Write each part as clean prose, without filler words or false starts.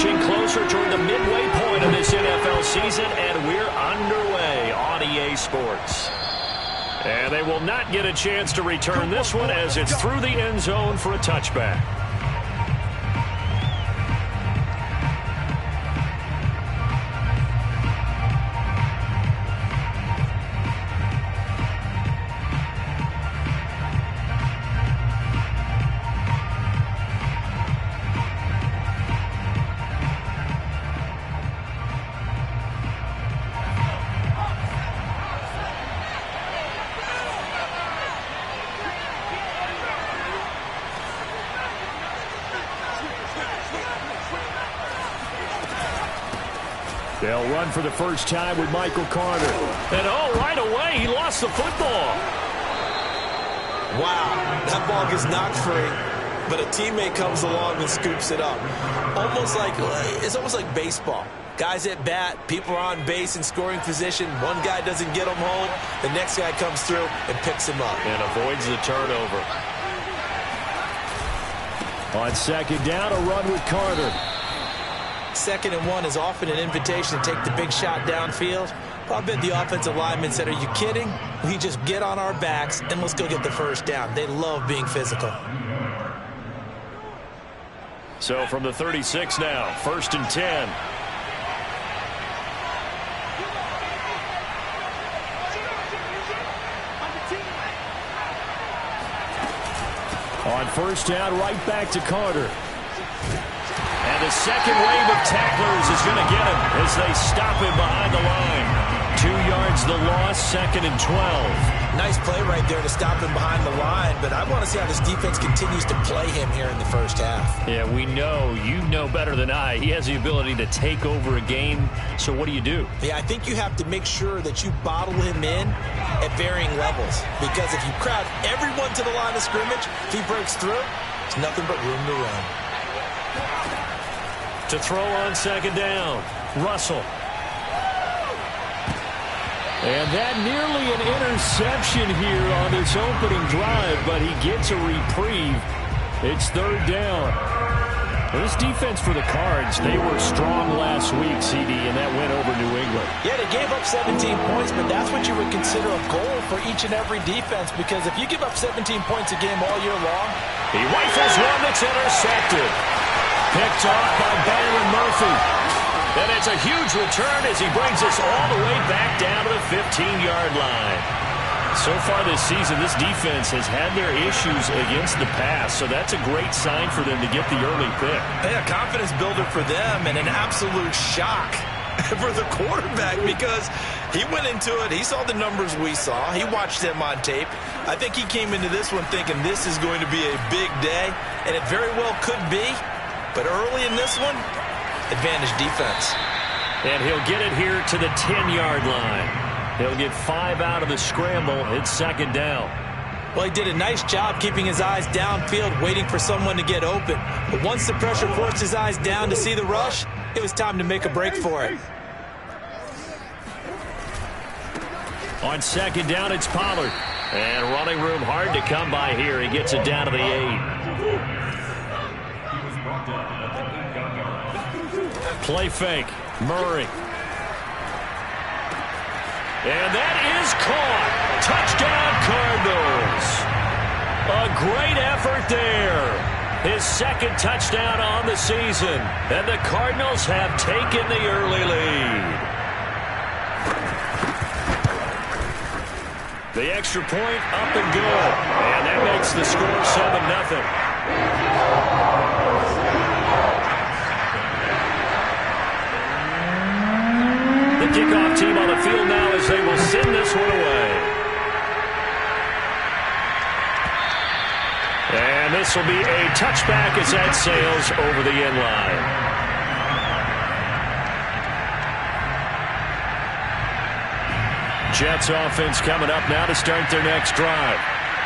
inching closer toward the midway point of this NFL season, and we're underway on EA Sports. And they will not get a chance to return this one as it's through the end zone for a touchback. They'll run for the first time with Michael Carter. And right away, he lost the football. Wow, that ball gets knocked free, but a teammate comes along and scoops it up. It's almost like baseball. Guys at bat, people are on base in scoring position. One guy doesn't get him home. The next guy comes through and picks him up. And avoids the turnover. On second down, a run with Carter. 2nd and 1 is often an invitation to take the big shot downfield. Well, I bet the offensive lineman said, are you kidding? We just get on our backs and let's go get the first down. They love being physical. So from the 36 now, 1st and 10. On first down, right back to Carter. And the second wave of tacklers is going to get him as they stop him behind the line. 2 yards the loss, 2nd and 12. Nice play right there to stop him behind the line, but I want to see how this defense continues to play him here in the first half. Yeah, we know. You know better than I. He has the ability to take over a game, so what do you do? Yeah, I think you have to make sure that you bottle him in at varying levels, because if you crowd everyone to the line of scrimmage, if he breaks through, there's nothing but room to run. To throw on second down, Russell. And that nearly an interception here on this opening drive, but he gets a reprieve. It's 3rd down. This defense for the Cards, they were strong last week, CD, and that went over New England. Yeah, they gave up 17 points, but that's what you would consider a goal for each and every defense, because if you give up 17 points a game all year long, he rifles one that's intercepted. Picked off by Byron Murphy. And it's a huge return as he brings us all the way back down to the 15-yard line. So far this season, this defense has had their issues against the pass, so that's a great sign for them to get the early pick. Yeah, confidence builder for them and an absolute shock for the quarterback, because he went into it, he saw the numbers we saw, he watched them on tape. I think he came into this one thinking this is going to be a big day, and it very well could be. But early in this one, advantage defense. And he'll get it here to the 10-yard line. He'll get 5 out of the scramble. It's 2nd down. Well, he did a nice job keeping his eyes downfield, waiting for someone to get open. But once the pressure forced his eyes down to see the rush, it was time to make a break for it. On 2nd down, it's Pollard. And running room hard to come by here. He gets it down to the 8. Play fake. Murray. And that is caught. Touchdown, Cardinals. A great effort there. His 2nd touchdown on the season. And the Cardinals have taken the early lead. The extra point up and good. And that makes the score 7-0. Kickoff team on the field now as they will send this one away. And this will be a touchback as that sails over the end line. Jets offense coming up now to start their next drive.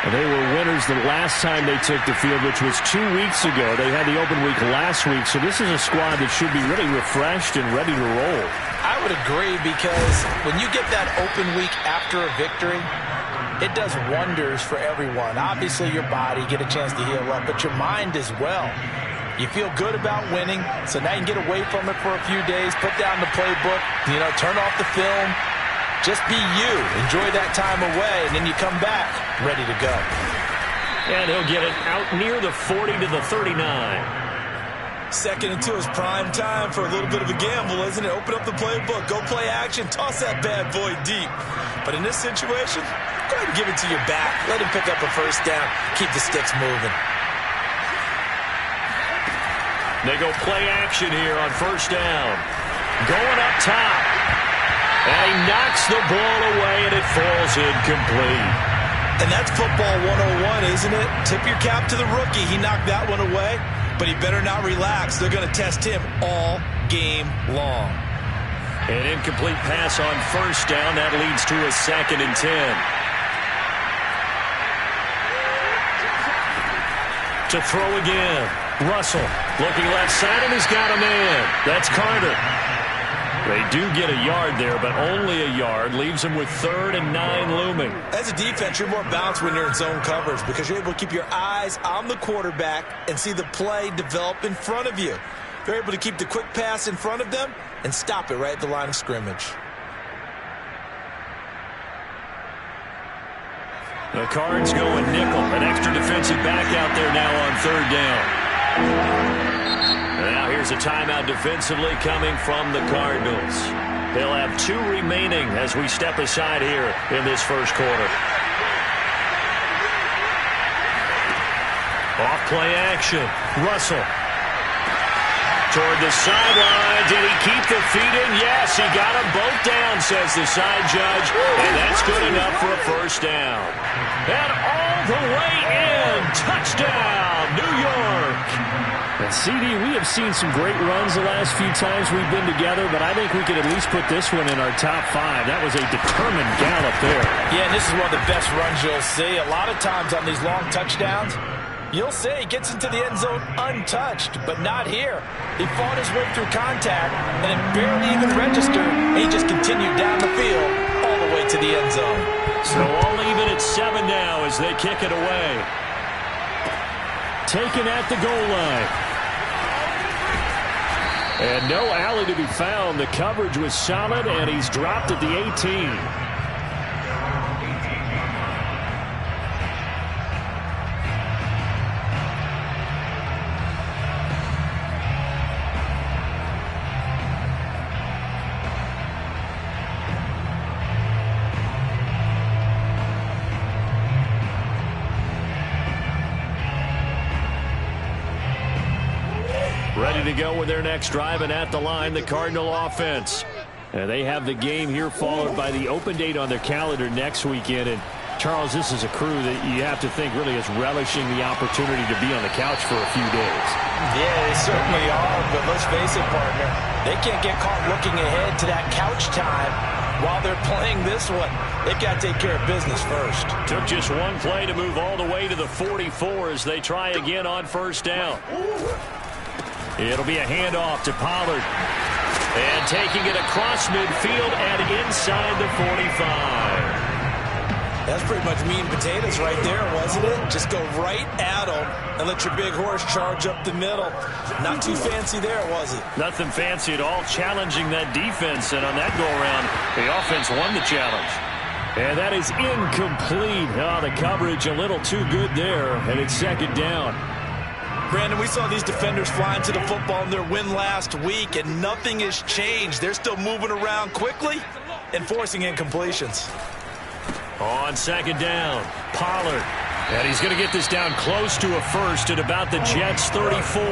And they were winners the last time they took the field, which was 2 weeks ago. They had the open week last week, so this is a squad that should be really refreshed and ready to roll. I would agree, because when you get that open week after a victory, it does wonders for everyone. Obviously, your body, get a chance to heal up, but your mind as well. You feel good about winning, so now you can get away from it for a few days, put down the playbook, turn off the film. Just be you. Enjoy that time away, and then you come back ready to go. And he'll get it out near the 40 to the 39. Second and 2 is prime time for a little bit of a gamble, isn't it? Open up the playbook, go play action, toss that bad boy deep. But in this situation, go ahead and give it to your back. Let him pick up a first down. Keep the sticks moving. They go play action here on first down. Going up top. And he knocks the ball away, and it falls incomplete. And that's football 101, isn't it? Tip your cap to the rookie. He knocked that one away, but he better not relax. They're going to test him all game long. An incomplete pass on first down. That leads to a 2nd and 10. To throw again. Russell looking left side, and he's got a man. That's Carter. They do get a yard there, but only a yard. Leaves them with 3rd and 9 looming. As a defense, you're more balanced when you're in zone coverage because you're able to keep your eyes on the quarterback and see the play develop in front of you. You're able to keep the quick pass in front of them and stop it right at the line of scrimmage. The Cards going nickel. An extra defensive back out there now on 3rd down. Now here's a timeout defensively coming from the Cardinals. They'll have 2 remaining as we step aside here in this first quarter. Off play action. Russell. Toward the sideline. Did he keep the feet in? Yes, he got them both down, says the side judge. And that's good enough for a first down. And all the way in. Touchdown, New York. And CD, we have seen some great runs the last few times we've been together, but I think we could at least put this one in our top 5. That was a determined gallop there. Yeah, and this is one of the best runs you'll see. A lot of times on these long touchdowns, you'll see he gets into the end zone untouched, but not here. He fought his way through contact, and it barely even registered, and he just continued down the field all the way to the end zone. So all even at 7 now as they kick it away. Taken at the goal line. And no alley to be found. The coverage was solid, and he's dropped at the 18. Ready to go with their next drive, and at the line, the Cardinal offense. They have the game here followed by the open date on their calendar next weekend. And Charles, this is a crew that you have to think really is relishing the opportunity to be on the couch for a few days. Yeah, they certainly are, but let's face it, partner. They can't get caught looking ahead to that couch time while they're playing this one. They've got to take care of business first. Took just one play to move all the way to the 44 as they try again on first down. It'll be a handoff to Pollard. And taking it across midfield and inside the 45. That's pretty much meat and potatoes right there, wasn't it? Just go right at them and let your big horse charge up the middle. Not too fancy there, was it? Nothing fancy at all, challenging that defense. And on that go-around, the offense won the challenge. And that is incomplete. Oh, the coverage a little too good there, and it's second down. Brandon, we saw these defenders flying to the football in their win last week, and nothing has changed. They're still moving around quickly and forcing incompletions. On second down, Pollard. And he's going to get this down close to a first at about the Jets' 34.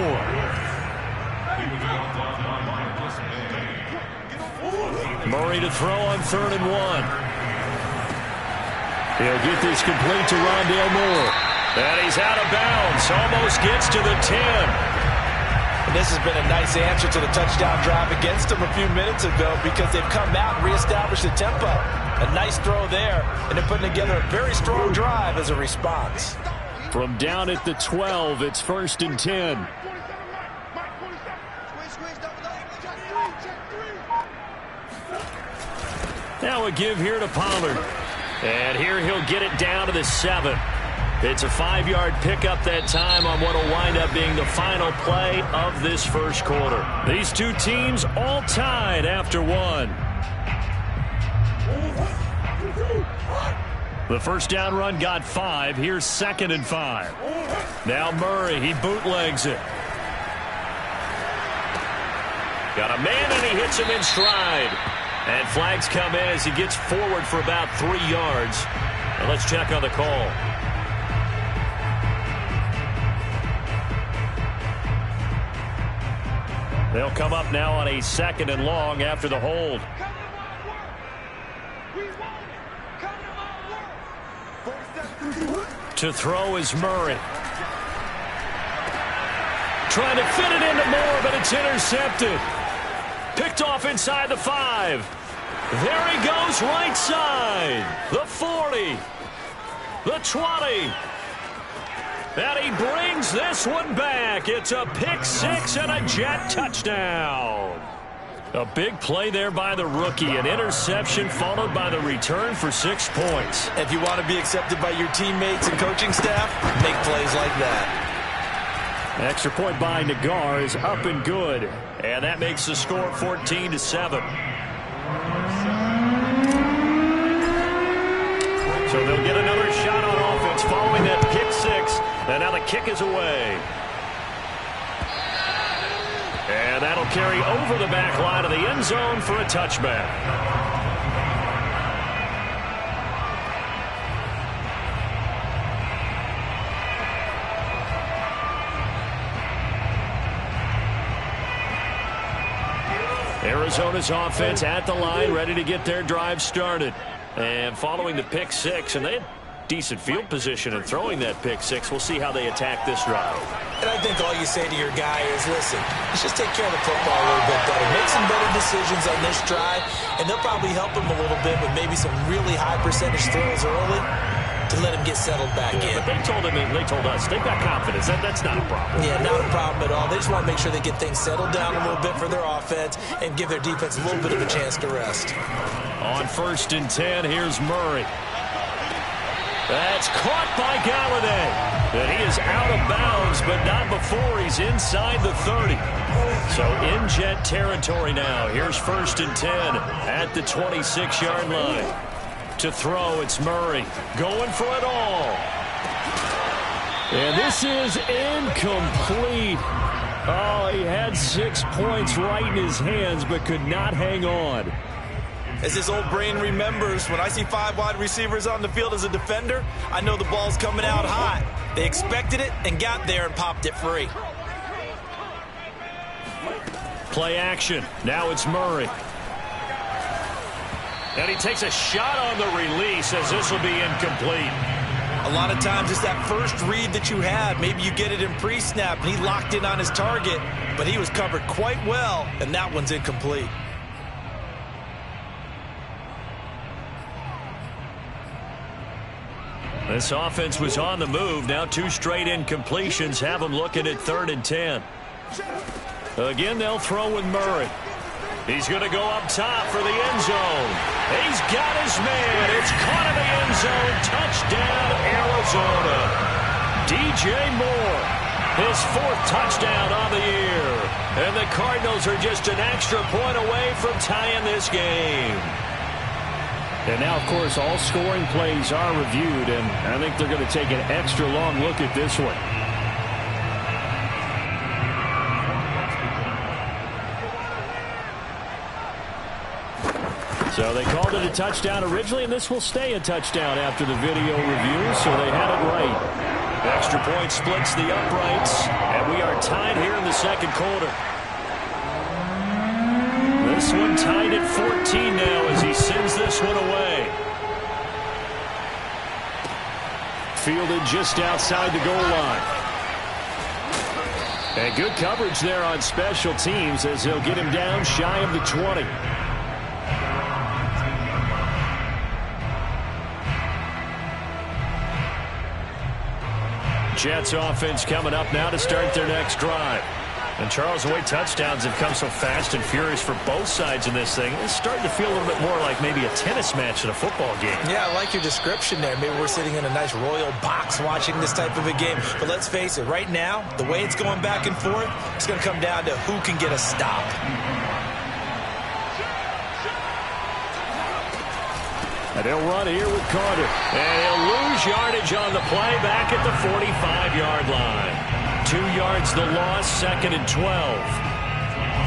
Murray to throw on 3rd and 1. He'll get this complete to Rondale Moore. And he's out of bounds. Almost gets to the 10. And this has been a nice answer to the touchdown drive against them a few minutes ago because they've come out and reestablished the tempo. A nice throw there, and they're putting together a very strong drive as a response. From down at the 12, it's 1st and 10. Now a give here to Pollard. And here he'll get it down to the 7. It's a 5-yard pickup that time on what will wind up being the final play of this first quarter. These two teams all tied after one. The first down run got 5. Here's 2nd and 5. Now Murray, he bootlegs it. Got a man, and he hits him in stride. And flags come in as he gets forward for about 3 yards. And let's check on the call. They'll come up now on a 2nd and long after the hold. To throw is Murray. Trying to fit it into Moore, but it's intercepted. Picked off inside the 5. There he goes, right side. The 40. The 20. And he brings this one back. It's a pick 6 and a Jet touchdown. A big play there by the rookie. An interception followed by the return for 6 points. If you want to be accepted by your teammates and coaching staff, make plays like that. Extra point by Nagar is up and good. And that makes the score 14-7. So they'll get another shot on offense following that pick 6. And now the kick is away. And that'll carry over the back line of the end zone for a touchback. Arizona's offense at the line, ready to get their drive started. And following the pick 6, and they had decent field position in throwing that pick 6. We'll see how they attack this drive. And I think all you say to your guy is, listen, let's just take care of the football a little bit better. Make some better decisions on this drive, and they'll probably help him a little bit with maybe some really high percentage throws early to let him get settled back in. But they told us, they've got confidence. That's not a problem. Yeah, not a problem at all. They just want to make sure they get things settled down a little bit for their offense and give their defense a little bit of a chance to rest. On 1st and 10, here's Murray. That's caught by Galladay. And he is out of bounds, but not before he's inside the 30. So in Jet territory now. Here's 1st and 10 at the 26-yard line. To throw, it's Murray going for it all. And this is incomplete. Oh, he had 6 points right in his hands, but could not hang on. As his old brain remembers, when I see 5 wide receivers on the field as a defender, I know the ball's coming out hot. They expected it and got there and popped it free. Play action. Now it's Murray. And he takes a shot on the release as this will be incomplete. A lot of times it's that first read that you had. Maybe you get it in pre-snap and he locked in on his target, but he was covered quite well, and that one's incomplete. This offense was on the move. Now 2 straight incompletions have them looking at 3rd and 10. Again, they'll throw with Murray. He's going to go up top for the end zone. He's got his man. It's caught in the end zone. Touchdown, Arizona. DJ Moore, his 4th touchdown on the year. And the Cardinals are just an extra point away from tying this game. And now, of course, all scoring plays are reviewed, and I think they're going to take an extra long look at this one. So they called it a touchdown originally, and this will stay a touchdown after the video review, so they had it right. Extra point splits the uprights, and we are tied here in the 2nd quarter. This one tied at 14 now as he sends this one away. Fielded just outside the goal line. And good coverage there on special teams as they'll get him down shy of the 20. Jets offense coming up now to start their next drive. And Charles, the way touchdowns have come so fast and furious for both sides in this thing, it's starting to feel a little bit more like maybe a tennis match in a football game. Yeah, I like your description there. Maybe we're sitting in a nice royal box watching this type of a game. But let's face it, right now, the way it's going back and forth, it's going to come down to who can get a stop. And they'll run here with Carter. And he'll lose yardage on the play back at the 45-yard line. 2 yards the loss, 2nd and 12.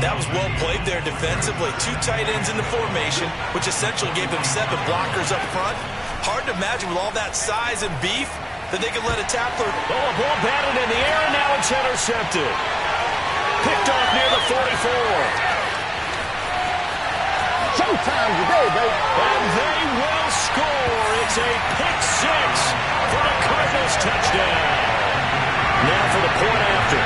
That was well played there defensively. 2 tight ends in the formation, which essentially gave them 7 blockers up front. Hard to imagine with all that size and beef that they could let a tackler. Oh, a ball batted in the air, and now it's intercepted. Picked off near the 44. Showtime today, baby. And they will score. It's a pick 6 for the Cardinals touchdown. Now for the point after.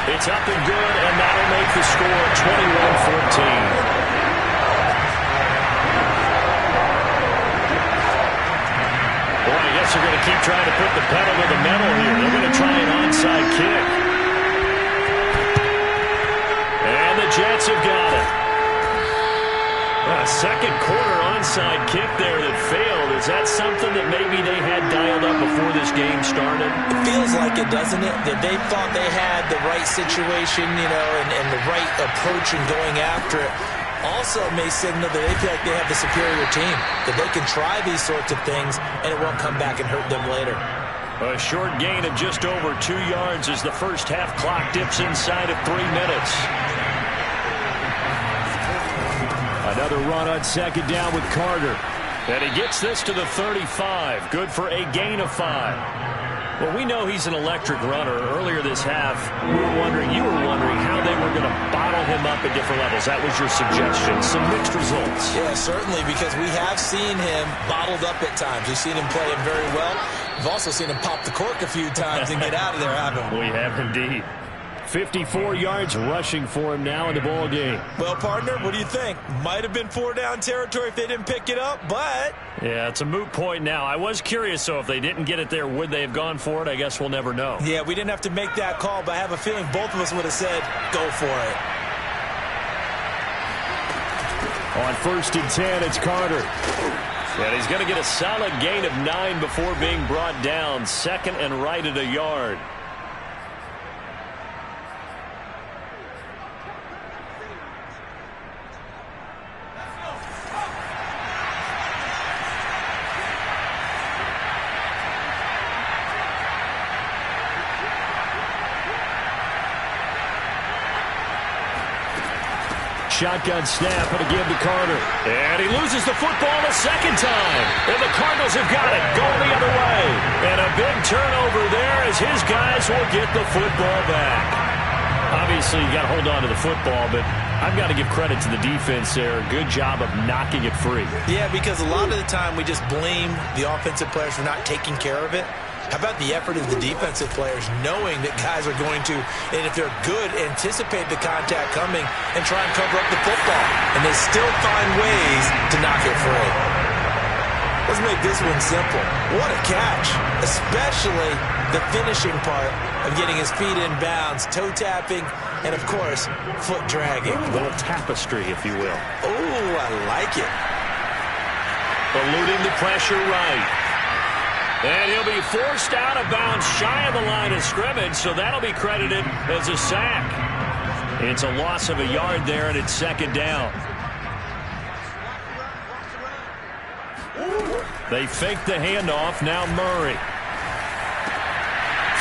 It's up and good, and that'll make the score 21-14. Boy, I guess they're going to keep trying to put the pedal to the metal here. They're going to try an onside kick. And the Jets have got it. A second quarter onside kick there that failed. Is that something that maybe they had dialed up before this game started? It feels like it, doesn't it? That they thought they had the right situation, and the right approach in going after it. Also may signal that they feel like they have the superior team, that they can try these sorts of things, and it won't come back and hurt them later. A short gain of just over 2 yards as the first half clock dips inside of 3 minutes. Another run on second down with Carter. And he gets this to the 35. Good for a gain of 5. Well, we know he's an electric runner. Earlier this half, you were wondering how they were going to bottle him up at different levels. That was your suggestion. Some mixed results. Yeah, certainly, because we have seen him bottled up at times. We've seen him play him very well. We've also seen him pop the cork a few times and get out of there, haven't we? We have indeed. 54 yards rushing for him now in the ball game. Well, partner, what do you think? Might have been 4-down territory if they didn't pick it up, but... Yeah, it's a moot point now. I was curious, so if they didn't get it there, would they have gone for it? I guess we'll never know. Yeah, we didn't have to make that call, but I have a feeling both of us would have said, go for it. On 1st and 10, it's Carter. And he's going to get a solid gain of 9 before being brought down. 2nd and right at a yard. Shotgun snap and again to Carter. And he loses the football a second time. And the Cardinals have got it. Going the other way. And a big turnover there as his guys will get the football back. Obviously, you got to hold on to the football, but I've got to give credit to the defense there. Good job of knocking it free. Yeah, because a lot of the time we just blame the offensive players for not taking care of it. How about the effort of the defensive players knowing that guys are going to, and if they're good, anticipate the contact coming and try and cover up the football. And they still find ways to knock it free. Let's make this one simple. What a catch, especially the finishing part of getting his feet in bounds, toe tapping, and of course, foot dragging. A little tapestry, if you will. Oh, I like it. Eluding the pressure right. And he'll be forced out of bounds shy of the line of scrimmage, so that'll be credited as a sack. It's a loss of a yard there, and it's 2nd down. They fake the handoff. Now Murray.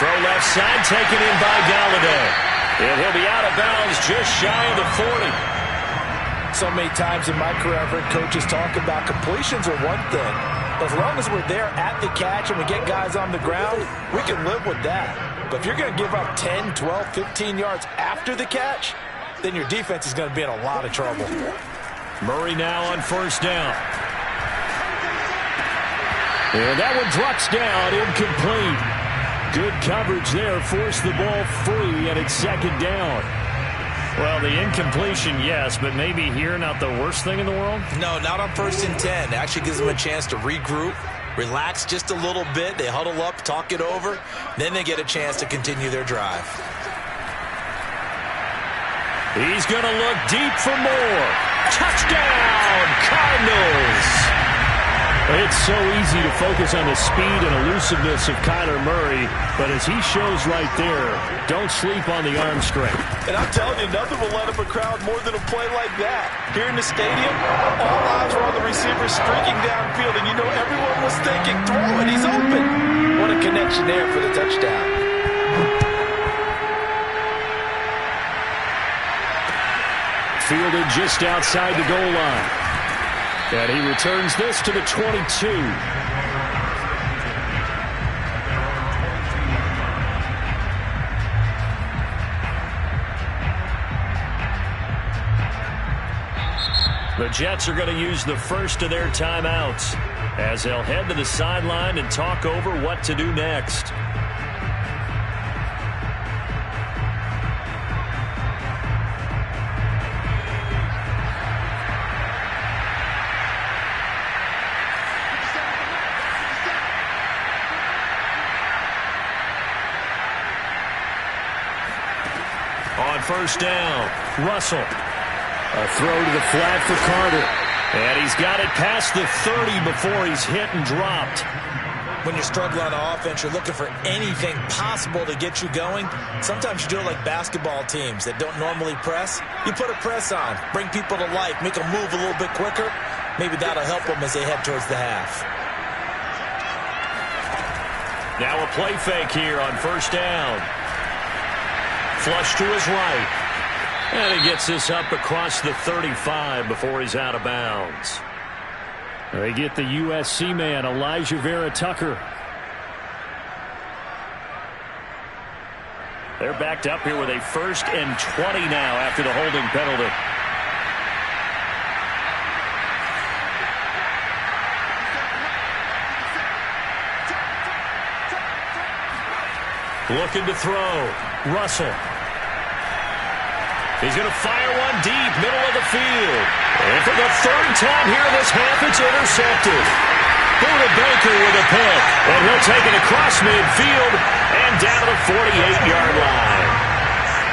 Throw left side, taken in by Galladay. And he'll be out of bounds just shy of the 40. So many times in my career, I've heard coaches talk about completions are one thing. As long as we're there at the catch and we get guys on the ground, we can live with that. But if you're going to give up 10, 12, 15 yards after the catch, then your defense is going to be in a lot of trouble. Murray now on 1st down. And that one drops down, incomplete. Good coverage there, forced the ball free, and it's 2nd down. Well, the incompletion, yes, but maybe here not the worst thing in the world? No, not on 1st and 10. It actually gives them a chance to regroup, relax just a little bit. They huddle up, talk it over. Then they get a chance to continue their drive. He's going to look deep for more. Touchdown, Cardinals! It's so easy to focus on the speed and elusiveness of Kyler Murray, but as he shows right there, don't sleep on the arm strength. And I'm telling you, nothing will let up a crowd more than a play like that. Here in the stadium, all eyes were on the receiver streaking downfield, and you know everyone was thinking, throw it, he's open. What a connection there for the touchdown. Fielded just outside the goal line. And he returns this to the 22. The Jets are going to use the first of their timeouts as they'll head to the sideline and talk over what to do next. On first down, Russell. A throw to the flat for Carter. And he's got it past the 30 before he's hit and dropped. When you're struggling on offense, you're looking for anything possible to get you going. Sometimes you do it like basketball teams that don't normally press. You put a press on, bring people to life, make them move a little bit quicker. Maybe that'll help them as they head towards the half. Now a play fake here on first down. Flush to his right. And he gets this up across the 35 before he's out of bounds. They get the USC man, Elijah Vera Tucker. They're backed up here with a 1st and 20 now after the holding penalty. Looking to throw. Russell. He's going to fire one deep, middle of the field. And for the 3rd time here in this half, it's intercepted. Buda Baker with a pick. And he'll take it across midfield and down to the 48-yard line.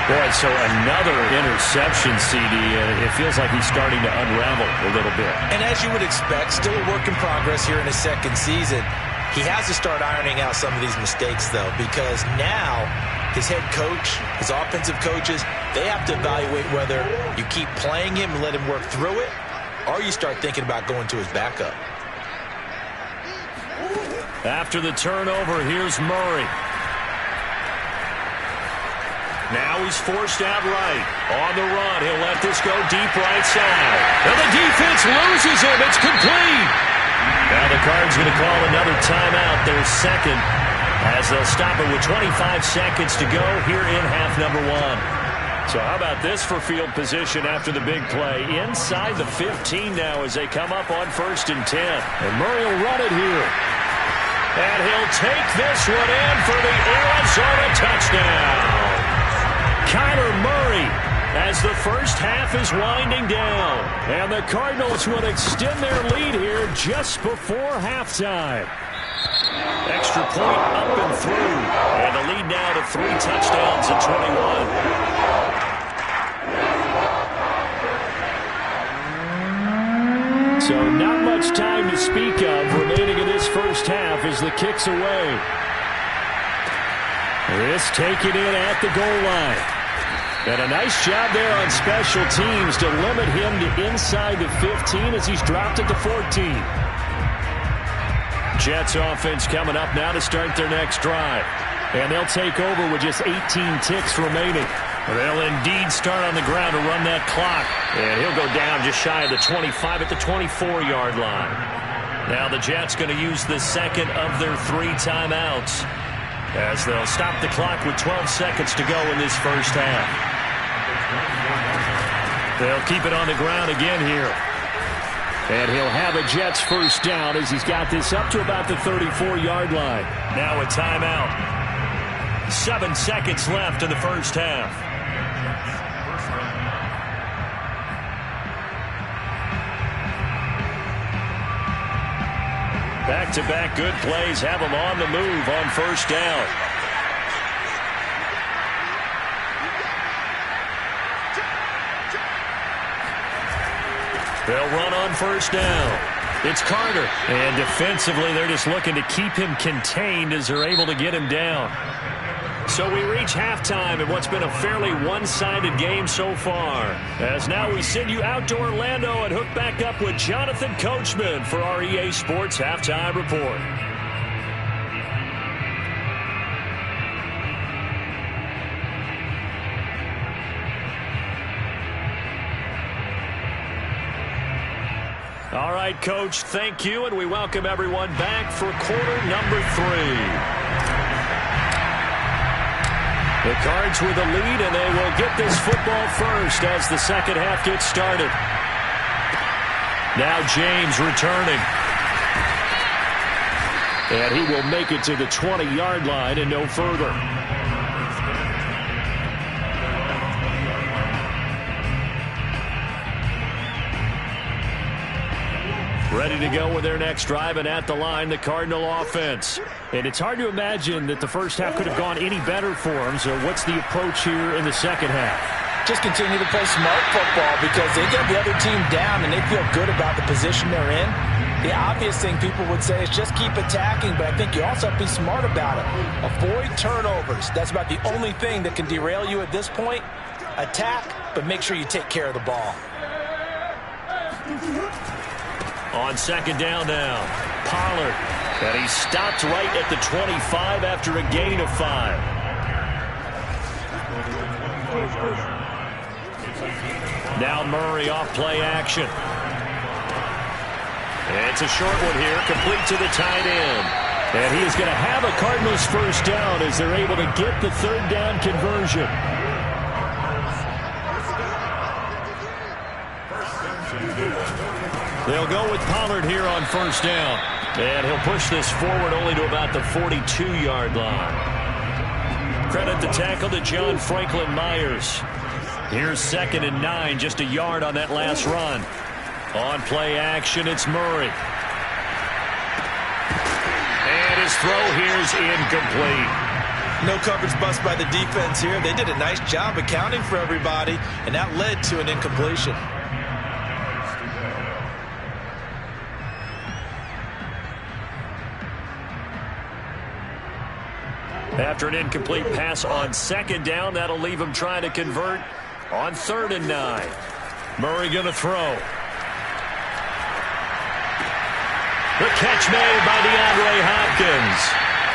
Boy, so another interception, CD, and it feels like he's starting to unravel a little bit. And as you would expect, still a work in progress here in his 2nd season. He has to start ironing out some of these mistakes, though, because now his head coach, his offensive coaches, they have to evaluate whether you keep playing him and let him work through it, or you start thinking about going to his backup. After the turnover, here's Murray. Now he's forced out right. On the run, he'll let this go deep right side. And the defense loses him. It's complete. Now the Cards going to call another timeout, their 2nd, as they'll stop it with 25 seconds to go here in half number 1. So how about this for field position after the big play? Inside the 15 now as they come up on 1st and 10. And Murray will run it here. And he'll take this one in for the Arizona touchdown. Kyler Murray as the first half is winding down. And the Cardinals will extend their lead here just before halftime. Extra point up and through. And the lead now to 3 touchdowns at 21. So not much time to speak of remaining in this first half as the kick's away. This taken in at the goal line. And a nice job there on special teams to limit him to inside the 15 as he's dropped at the 14. Jets offense coming up now to start their next drive. And they'll take over with just 18 ticks remaining. They'll indeed start on the ground to run that clock. And he'll go down just shy of the 25 at the 24-yard line. Now the Jets going to use the 2nd of their 3 timeouts as they'll stop the clock with 12 seconds to go in this first half. They'll keep it on the ground again here. And he'll have a Jets first down as he's got this up to about the 34-yard line. Now a timeout. 7 seconds left in the first half. Back-to-back good plays have them on the move on first down. They'll run on first down. It's Carter. And defensively, they're just looking to keep him contained as they're able to get him down. So we reach halftime in what's been a fairly one-sided game so far. As now we send you out to Orlando and hook back up with Jonathan Coachman for our EA Sports Halftime Report. All right, Coach, thank you, and we welcome everyone back for quarter number 3. The Cards with the lead, and they will get this football first as the second half gets started. Now James returning. And he will make it to the 20-yard line and no further. Ready to go with their next drive, and at the line, the Cardinal offense. And it's hard to imagine that the first half could have gone any better for them. So what's the approach here in the second half? Just continue to play smart football because they get the other team down and they feel good about the position they're in. The obvious thing people would say is just keep attacking, but I think you also have to be smart about it. Avoid turnovers. That's about the only thing that can derail you at this point. Attack, but make sure you take care of the ball. On second down now, Pollard. And he stopped right at the 25 after a gain of 5. Now Murray off play action. It's a short one here, complete to the tight end. And he is going to have a Cardinals first down as they're able to get the third down conversion. They'll go with Pollard here on first down. And he'll push this forward only to about the 42-yard line. Credit the tackle to John Franklin Myers. Here's 2nd and 9, just a yard on that last run. On play action, it's Murray. And his throw here is incomplete. No coverage bust by the defense here. They did a nice job accounting for everybody, and that led to an incompletion. After an incomplete pass on second down, that'll leave him trying to convert on 3rd and 9. Murray going to throw. The catch made by DeAndre Hopkins.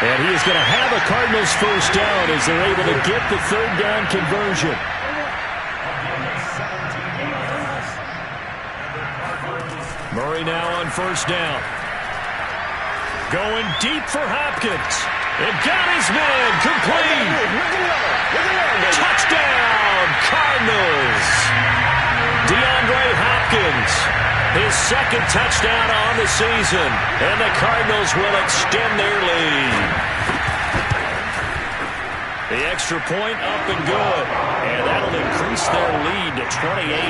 And he is going to have a Cardinals first down as they're able to get the third down conversion. Murray now on first down. Going deep for Hopkins. And got his man complete. Touchdown, Cardinals. DeAndre Hopkins, his second touchdown on the season. And the Cardinals will extend their lead. The extra point up and good. And that'll increase their lead to 28.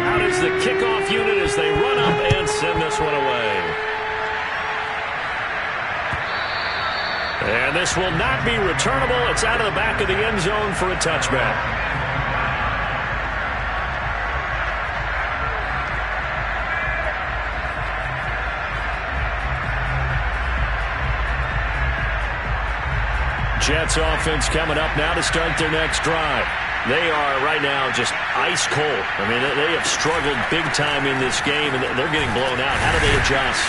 Out is the kickoff unit as they run up and send this one away. And this will not be returnable. It's out of the back of the end zone for a touchback. Jets offense coming up now to start their next drive. They are right now just ice cold. I mean, they have struggled big time in this game, and they're getting blown out. How do they adjust?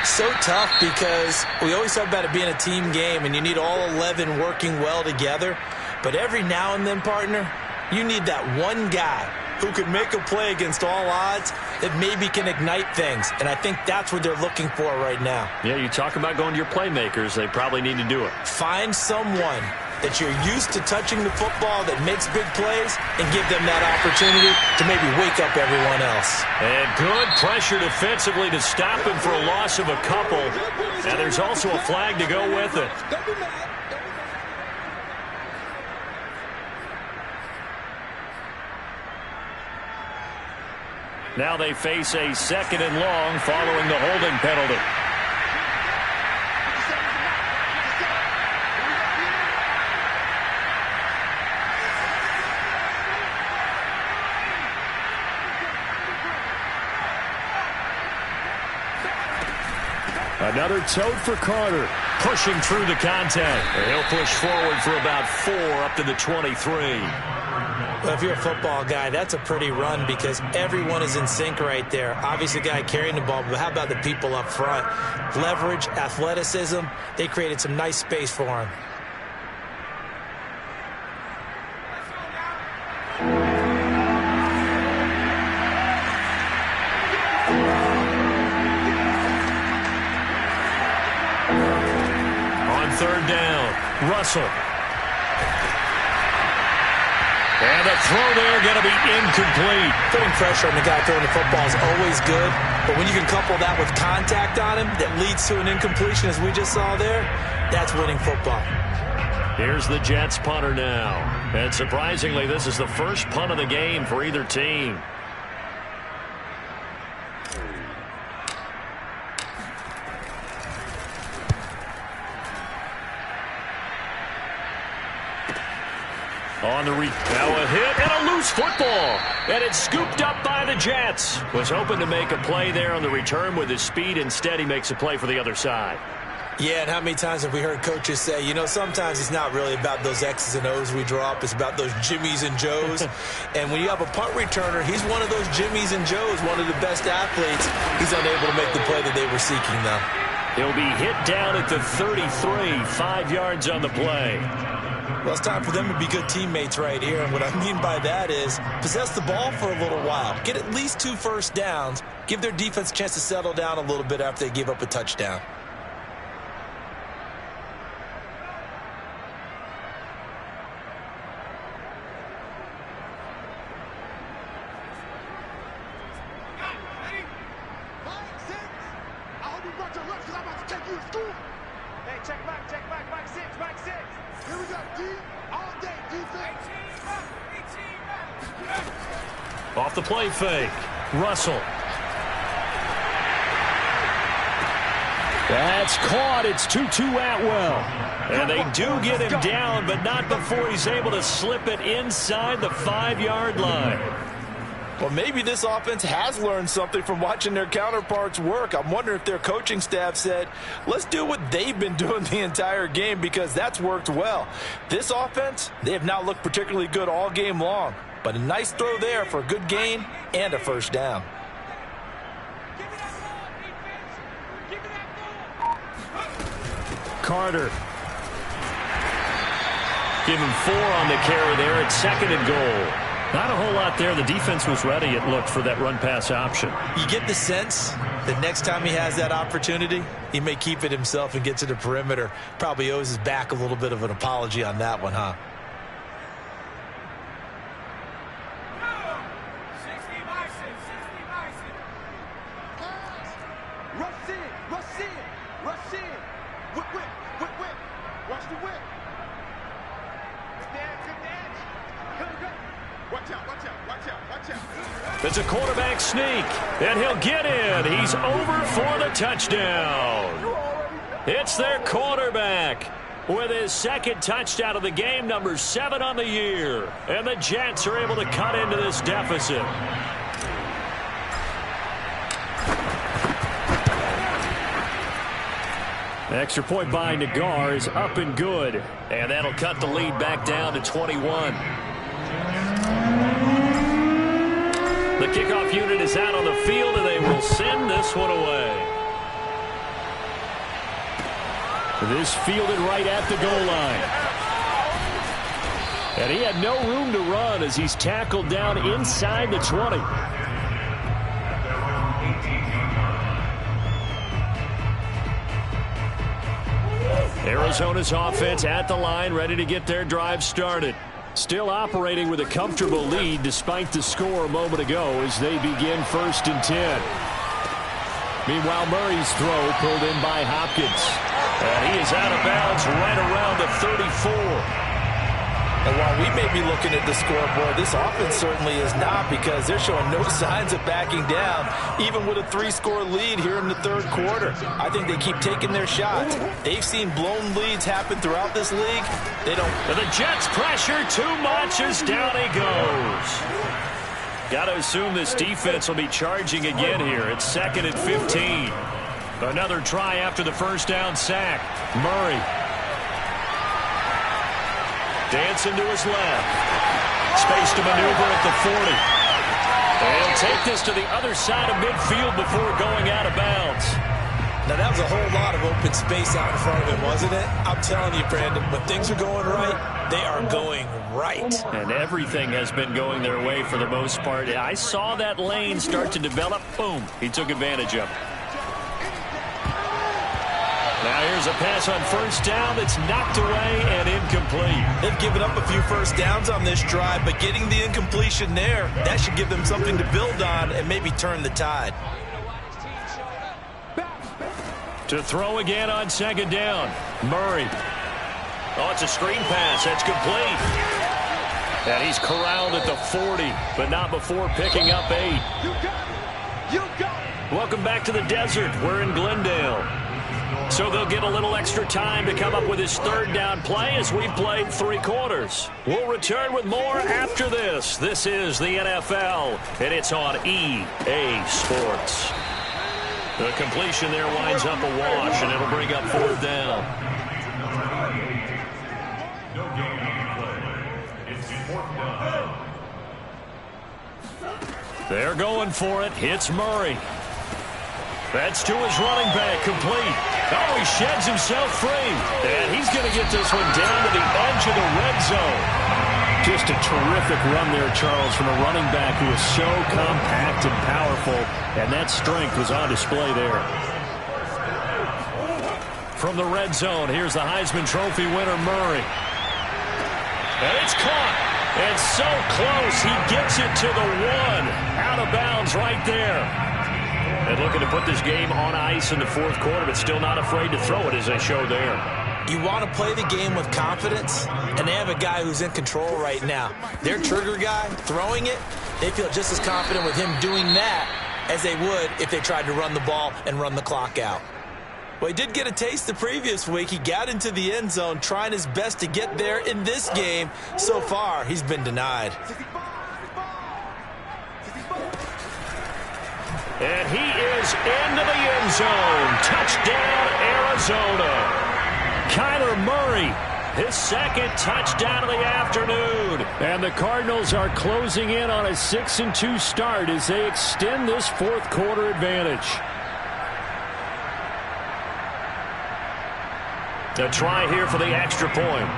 So tough because we always talk about it being a team game and you need all 11 working well together. But every now and then, partner, you need that one guy who can make a play against all odds that maybe can ignite things. And I think that's what they're looking for right now. Yeah, you talk about going to your playmakers. They probably need to do it. Find someone that you're used to touching the football that makes big plays and give them that opportunity to maybe wake up everyone else. And good pressure defensively to stop him for a loss of a couple. And there's also a flag to go with it. Now they face a 2nd and long following the holding penalty. Another tote for Carter. Pushing through the contact. And he'll push forward for about 4 up to the 23. Well, if you're a football guy, that's a pretty run because everyone is in sync right there. Obviously, the guy carrying the ball, but how about the people up front? Leverage, athleticism, they created some nice space for him. Third down, Russell. And the throw there going to be incomplete. Putting pressure on the guy throwing the football is always good, but when you can couple that with contact on him that leads to an incompletion as we just saw there, that's winning football. Here's the Jets punter now. And surprisingly, this is the first punt of the game for either team. On the now a hit and a loose football. And it's scooped up by the Jets. Was hoping to make a play there on the return with his speed. Instead, he makes a play for the other side. Yeah, and how many times have we heard coaches say, you know, sometimes it's not really about those X's and O's we draw up. It's about those Jimmies and Joes. And when you have a punt returner, he's one of those Jimmies and Joes, one of the best athletes. He's unable to make the play that they were seeking, though. He'll be hit down at the 33, 5 yards on the play. Well, it's time for them to be good teammates right here. And what I mean by that is possess the ball for a little while. Get at least 2 first downs. Give their defense a chance to settle down a little bit after they give up a touchdown. Off the play fake. Russell. That's caught. It's Tutu Atwell. And they do get him down, but not before he's able to slip it inside the 5-yard line. Well, maybe this offense has learned something from watching their counterparts work. I'm wondering if their coaching staff said, let's do what they've been doing the entire game because that's worked well. This offense, they have not looked particularly good all game long. But a nice throw there for a good gain and a first down. Carter. Give him 4 on the carry there. It's 2nd and goal. Not a whole lot there. The defense was ready, it looked, for that run-pass option. You get the sense that next time he has that opportunity, he may keep it himself and get to the perimeter. Probably owes his back a little bit of an apology on that one, huh? It's a quarterback sneak, and he'll get in. He's over for the touchdown. It's their quarterback with his 2nd touchdown of the game, number 7 on the year. And the Jets are able to cut into this deficit. The extra point by Nagar is up and good. And that'll cut the lead back down to 21. The kickoff unit is out on the field, and they will send this one away. This fielded right at the goal line. And he had no room to run as he's tackled down inside the 20. Arizona's offense at the line, ready to get their drive started. Still operating with a comfortable lead despite the score a moment ago as they begin 1st and 10. Meanwhile, Murray's throw pulled in by Hopkins. And he is out of bounds right around the 34. And while we may be looking at the scoreboard, this offense certainly is not, because they're showing no signs of backing down, even with a 3-score lead here in the third quarter. I think they keep taking their shots. They've seen blown leads happen throughout this league. They don't. The Jets pressure too much as down he goes. Got to assume this defense will be charging again here. It's 2nd and 15. Another try after the first down sack. Murray. Dancing to his left. Space to maneuver at the 40. And he'll take this to the other side of midfield before going out of bounds. Now, that was a whole lot of open space out in front of him, wasn't it? I'm telling you, Brandon, when things are going right, they are going right. And everything has been going their way for the most part. I saw that lane start to develop. Boom. He took advantage of it. Now here's a pass on first down that's knocked away and incomplete. They've given up a few first downs on this drive, but getting the incompletion there, that should give them something to build on and maybe turn the tide. To throw again on second down. Murray. Oh, it's a screen pass. That's complete. And he's corralled at the 40, but not before picking up 8. Welcome back to the desert. We're in Glendale. So they'll get a little extra time to come up with his third down play as we've played 3 quarters. We'll return with more after this. This is the NFL, and it's on EA Sports. The completion there winds up a wash, and it'll bring up 4th down. They're going for it. Hits Murray. That's to his running back, complete. Oh, he sheds himself free. And he's going to get this one down to the edge of the red zone. Just a terrific run there, Charles, from a running back who is so compact and powerful, and that strength was on display there. From the red zone, here's the Heisman Trophy winner, Murray. And it's caught. And so close, he gets it to the 1. Out of bounds right there. And looking to put this game on ice in the 4th quarter, but still not afraid to throw it as they show there. You want to play the game with confidence, and they have a guy who's in control right now. Their trigger guy, throwing it, they feel just as confident with him doing that as they would if they tried to run the ball and run the clock out. Well, he did get a taste the previous week. He got into the end zone trying his best to get there in this game. So far, he's been denied. And he is into the end zone. Touchdown, Arizona. Kyler Murray, his 2nd touchdown of the afternoon. And the Cardinals are closing in on a 6-2 start as they extend this 4th quarter advantage. A try here for the extra point.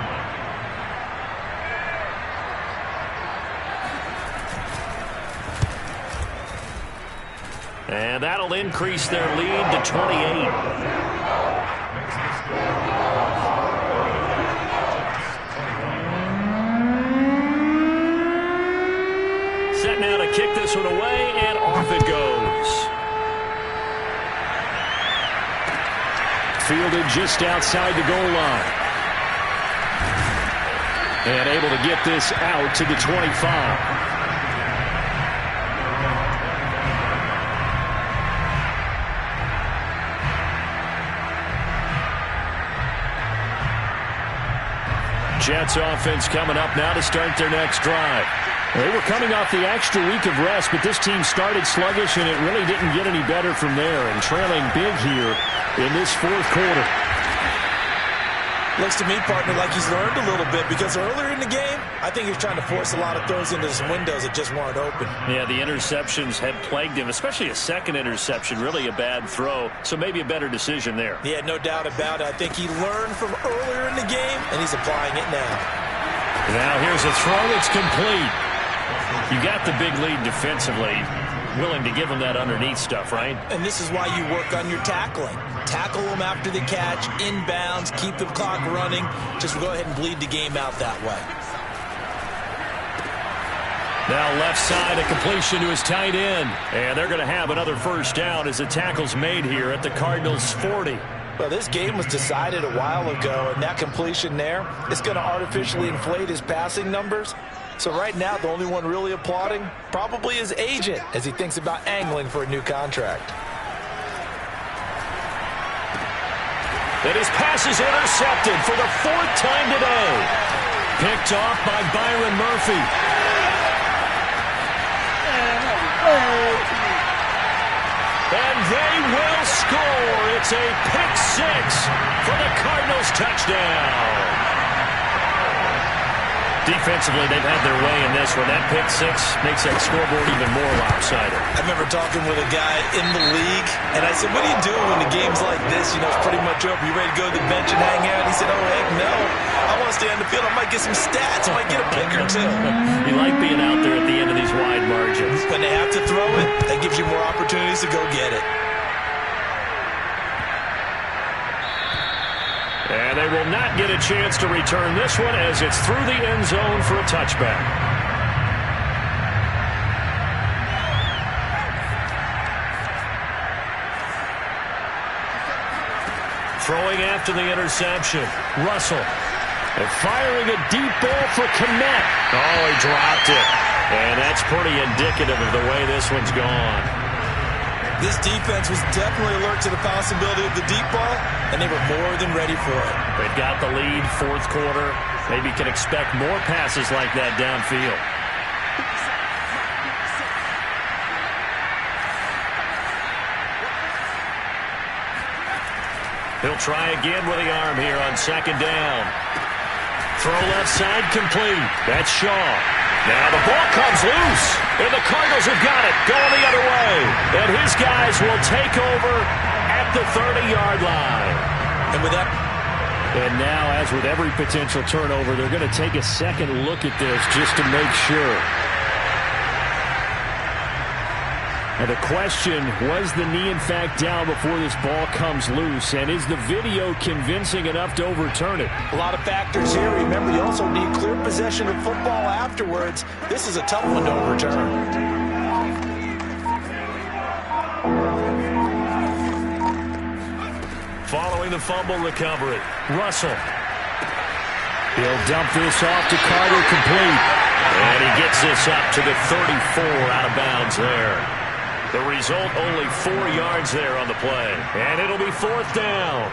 And that'll increase their lead to 28. Set now to kick this one away, and off it goes. Fielded just outside the goal line. And able to get this out to the 25. Jets offense coming up now to start their next drive. They were coming off the extra week of rest, but this team started sluggish, and it really didn't get any better from there, and trailing big here in this 4th quarter. Looks to me, partner, like he's learned a little bit, because earlier in the game, I think he was trying to force a lot of throws into some windows that just weren't open. Yeah, the interceptions had plagued him, especially a 2nd interception, really a bad throw, so maybe a better decision there. Yeah, no doubt about it. I think he learned from earlier in the game, and he's applying it now. Now here's a throw. It's complete. You got the big lead defensively. Willing to give him that underneath stuff, right? And this is why you work on your tackling. Tackle them after the catch, inbounds, keep the clock running. Just go ahead and bleed the game out that way. Now left side, a completion to his tight end. And they're going to have another first down as the tackle's made here at the Cardinals' 40. Well, this game was decided a while ago, and that completion there is going to artificially inflate his passing numbers. So right now, the only one really applauding probably his agent as he thinks about angling for a new contract. And his pass is intercepted for the 4th time today. Picked off by Byron Murphy. And they will score. It's a pick 6 for the Cardinals touchdown. Defensively, they've had their way in this one. That pick 6 makes that scoreboard even more lopsided. I remember talking with a guy in the league, and I said, what do you do when the game's like this? You know, it's pretty much over. You ready to go to the bench and hang out? He said, oh, heck no. I want to stay on the field. I might get some stats. I might get a pick or two. You like being out there at the end of these wide margins. When they have to throw it, that gives you more opportunities to go get it. And they will not get a chance to return this one as it's through the end zone for a touchback. Throwing after the interception. Russell. And firing a deep ball for Kmet. Oh, he dropped it. And that's pretty indicative of the way this one's gone. This defense was definitely alert to the possibility of the deep ball, and they were more than ready for it. They've got the lead, 4th quarter. Maybe can expect more passes like that downfield. He'll try again with the arm here on 2nd down. Throw left side complete. That's Shaw. Now the ball comes loose, and the Cardinals have got it, going the other way. And his guys will take over at the 30-yard line. And with that... And now, as with every potential turnover, they're going to take a second look at this just to make sure. And the question, was the knee in fact down before this ball comes loose? And is the video convincing enough to overturn it? A lot of factors here. Remember, you also need clear possession of football afterwards. This is a tough one to overturn. Following the fumble recovery, Russell. He'll dump this off to Carter, complete. And he gets this up to the 34, out of bounds there. The result, only 4 yards there on the play. And it'll be 4th down.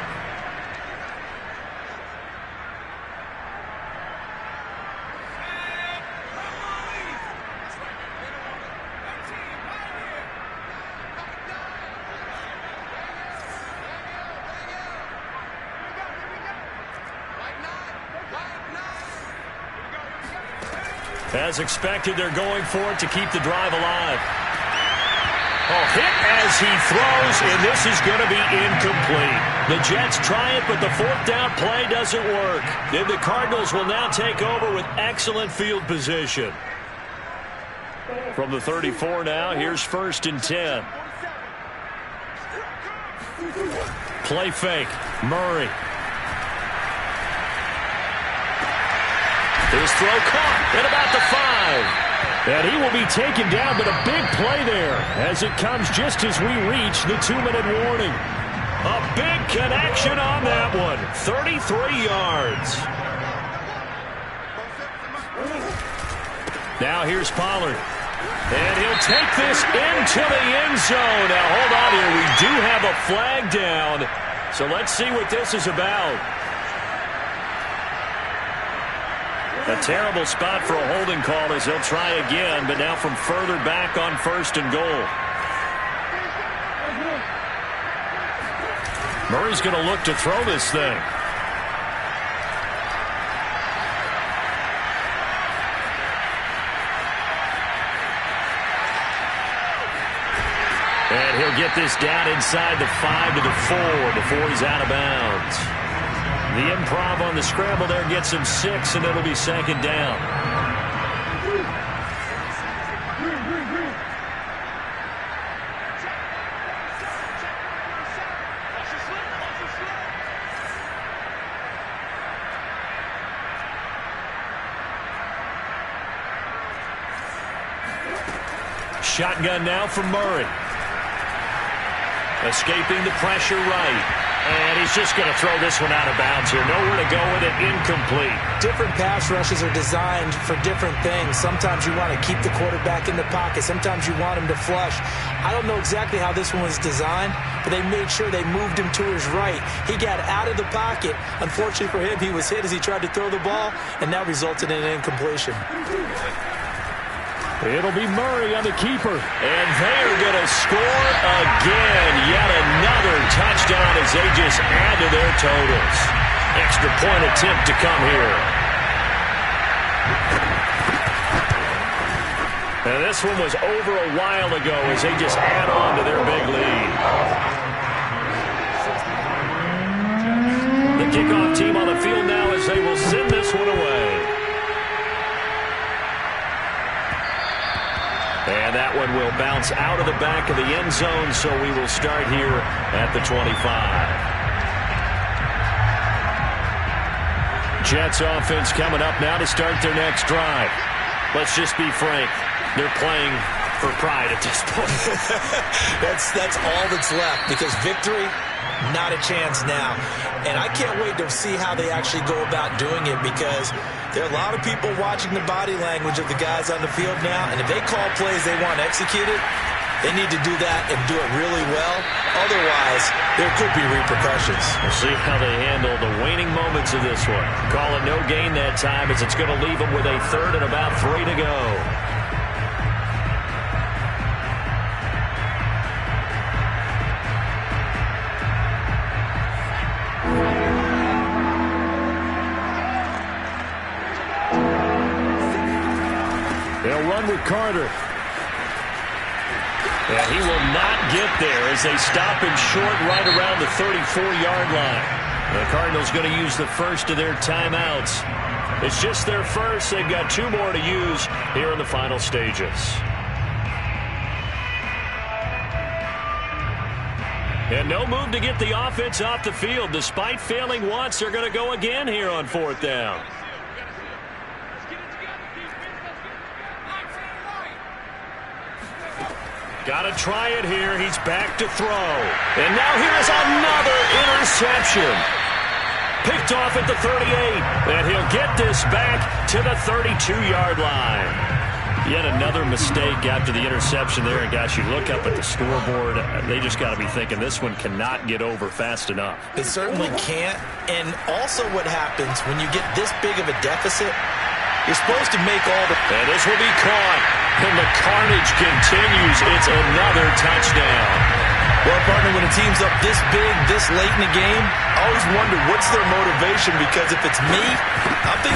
As expected, they're going for it to keep the drive alive. Oh, hit as he throws, and this is going to be incomplete. The Jets try it, but the 4th down play doesn't work. Then the Cardinals will now take over with excellent field position. From the 34 now, here's 1st and 10. Play fake. Murray. His throw caught at about the 5. And he will be taken down, but a big play there as it comes just as we reach the 2-minute warning. A big connection on that one. 33 yards. Now here's Pollard. And he'll take this into the end zone. Now hold on here. We do have a flag down. So let's see what this is about. A terrible spot for a holding call as they'll try again, but now from further back on 1st and goal. Murray's going to look to throw this thing. And he'll get this down inside the 5 to the 4 before he's out of bounds. The improv on the scramble there gets him 6, and it'll be 2nd down. Shotgun now from Murray. Escaping the pressure right. And he's just going to throw this one out of bounds here. Nowhere to go with it. Incomplete. Different pass rushes are designed for different things. Sometimes you want to keep the quarterback in the pocket. Sometimes you want him to flush. I don't know exactly how this one was designed, but they made sure they moved him to his right. He got out of the pocket. Unfortunately for him, he was hit as he tried to throw the ball, and that resulted in an incompletion. It'll be Murray on the keeper. And they are going to score again. Yet another touchdown as they just add to their totals. Extra point attempt to come here. And this one was over a while ago as they just add on to their big lead. The kickoff team on the field now as they will send this one away. And that one will bounce out of the back of the end zone, so we will start here at the 25. Jets offense coming up now to start their next drive. Let's just be frank. They're playing for pride at this point. That's all that's left, because victory, not a chance now. And I can't wait to see how they actually go about doing it, because there are a lot of people watching the body language of the guys on the field now, and if they call plays they want executed, they need to do that and do it really well. Otherwise, there could be repercussions. We'll see how they handle the waning moments of this one. Call it no gain that time, as it's going to leave them with a third and about 3 to go. They'll run with Carter. And he will not get there as they stop him short right around the 34-yard line. The Cardinals going to use the first of their timeouts. It's just their first. They've got 2 more to use here in the final stages. And no move to get the offense off the field. Despite failing once, they're going to go again here on 4th down. Got to try it here. He's back to throw. And now here's another interception. Picked off at the 38. And he'll get this back to the 32-yard line. Yet another mistake after the interception there. And, gosh, you look up at the scoreboard. They just got to be thinking this one cannot get over fast enough. It certainly can't. And also what happens when you get this big of a deficit, you're supposed to make all the... And this will be caught. And the carnage continues. It's another touchdown. Well, partner, when a team's up this big, this late in the game, I always wonder what's their motivation, because if it's me, I'm thinking